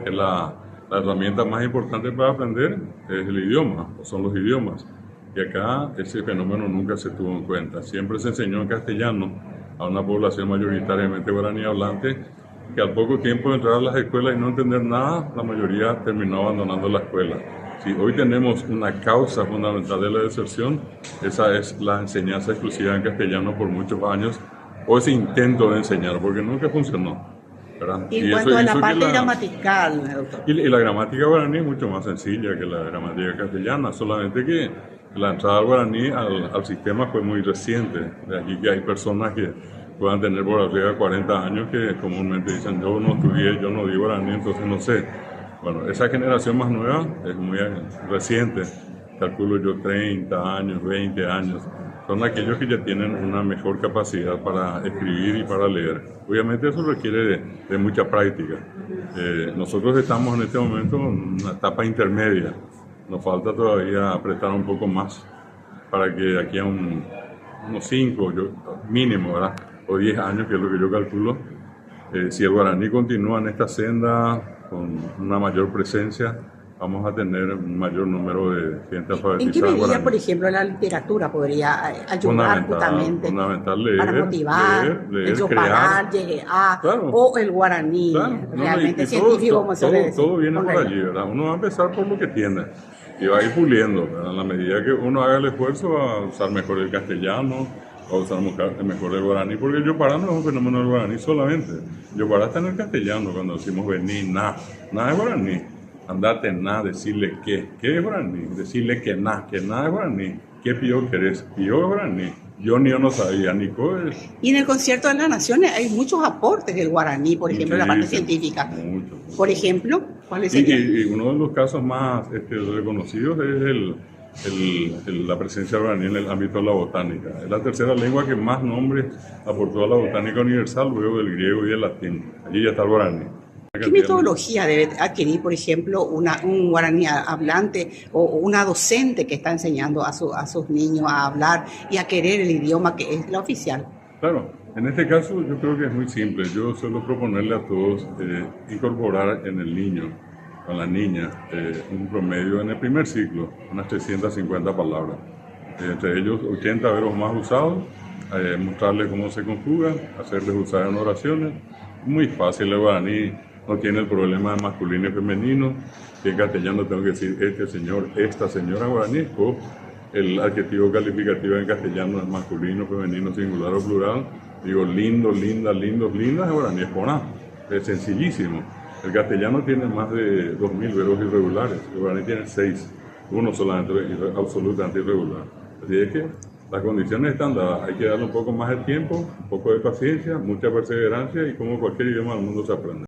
que la herramienta más importante para aprender es el idioma, o son los idiomas. Y acá ese fenómeno nunca se tuvo en cuenta. Siempre se enseñó en castellano a una población mayoritariamente guaraní hablante, que al poco tiempo de entrar a las escuelas y no entender nada, la mayoría terminó abandonando la escuela. Si hoy tenemos una causa fundamental de la deserción, esa es la enseñanza exclusiva en castellano por muchos años, o ese intento de enseñar, porque nunca funcionó, ¿verdad? Y en cuanto a la parte gramatical, doctor. Y la gramática guaraní es mucho más sencilla que la gramática castellana, solamente que la entrada al guaraní al sistema fue muy reciente. De aquí que hay personas que puedan tener por arriba de 40 años que comúnmente dicen yo no estudié, yo no di guaraní, entonces no sé. Bueno, esa generación más nueva es muy reciente, calculo yo 30 años, 20 años. Son aquellos que ya tienen una mejor capacidad para escribir y para leer. Obviamente eso requiere de mucha práctica. Nosotros estamos en este momento en una etapa intermedia. Nos falta todavía apretar un poco más para que de aquí a unos 5, mínimo, ¿verdad? O 10 años, que es lo que yo calculo, si el guaraní continúa en esta senda con una mayor presencia, vamos a tener un mayor número de gente alfabetizada. ¿En qué medida, por ejemplo, la literatura podría ayudar justamente leer, para motivar, el parar, llegue a, claro, o el guaraní, claro, realmente y científico, como se le dice? Todo viene por allí, ¿verdad? Uno va a empezar por lo que tiene y va a ir puliendo, ¿verdad? En la medida que uno haga el esfuerzo, va a usar mejor el castellano, va a usar mejor el guaraní, porque el yopará no es un fenómeno del guaraní solamente. Yopará está en el castellano, cuando decimos venir, nada es guaraní. Andate nada, decirle qué es guaraní, decirle que nada es guaraní, qué pío querés, pío es guaraní, yo no sabía, ni es. Y en el Concierto de las Naciones hay muchos aportes del guaraní, por ejemplo, en la parte científica. Mucho. Por ejemplo, ¿cuál es y uno de los casos más reconocidos es la presencia del guaraní en el ámbito de la botánica. Es la tercera lengua que más nombres aportó a la botánica universal, luego del griego y del latín. Allí ya está el guaraní. ¿Qué metodología debe adquirir, por ejemplo, un guaraní hablante o una docente que está enseñando a sus niños a hablar y a querer el idioma que es la oficial? Claro, en este caso yo creo que es muy simple. Yo suelo proponerle a todos incorporar en el niño, con la niña, un promedio en el primer ciclo, unas 350 palabras. Entre ellos 80 verbos más usados, mostrarles cómo se conjugan, hacerles usar en oraciones. Muy fácil el guaraní. No tiene el problema de masculino y femenino, que en castellano tengo que decir este señor, esta señora guaraní, o el adjetivo calificativo en castellano es masculino, femenino, singular o plural. Digo lindo, linda, lindos, lindas, el guaraní es poná. Es sencillísimo. El castellano tiene más de 2000 verbos irregulares, el guaraní tiene 6, uno solamente absolutamente irregular. Así es que las condiciones están dadas, hay que darle un poco más de tiempo, un poco de paciencia, mucha perseverancia y como cualquier idioma del mundo se aprende.